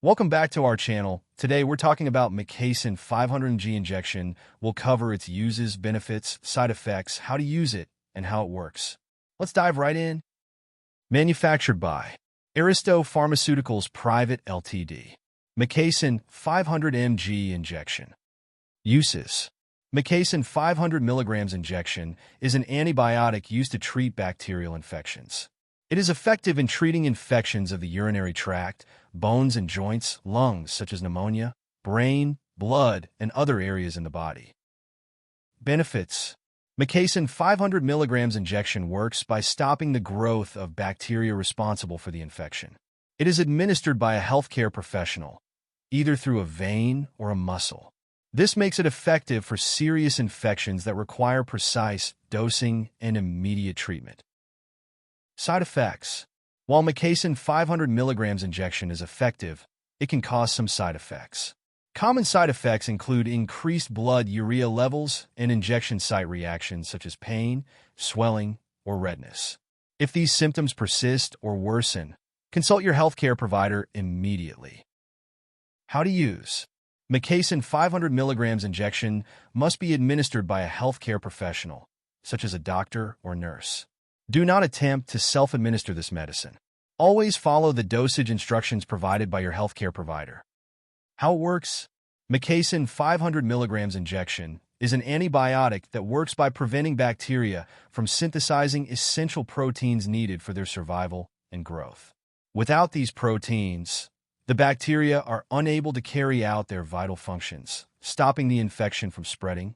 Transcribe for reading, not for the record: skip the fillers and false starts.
Welcome back to our channel. Today we're talking about Mikacine 500mg injection. We'll cover its uses, benefits, side effects, how to use it, and how it works. Let's dive right in. Manufactured by Aristo Pharmaceuticals Private Ltd. Mikacine 500mg injection. Uses. Mikacine 500 mg injection is an antibiotic used to treat bacterial infections. It is effective in treating infections of the urinary tract, bones and joints, lungs such as pneumonia, brain, blood, and other areas in the body. Benefits. Mikacine 500 mg injection works by stopping the growth of bacteria responsible for the infection. It is administered by a healthcare professional, either through a vein or a muscle. This makes it effective for serious infections that require precise dosing and immediate treatment. Side effects. While Mikacine 500 mg injection is effective, it can cause some side effects. Common side effects include increased blood urea levels and injection site reactions such as pain, swelling, or redness. If these symptoms persist or worsen, consult your healthcare provider immediately. How to use. Mikacine 500 mg injection must be administered by a healthcare professional, such as a doctor or nurse. Do not attempt to self-administer this medicine. Always follow the dosage instructions provided by your healthcare provider. How it works? Mikacine 500 mg injection is an antibiotic that works by preventing bacteria from synthesizing essential proteins needed for their survival and growth. Without these proteins, the bacteria are unable to carry out their vital functions, stopping the infection from spreading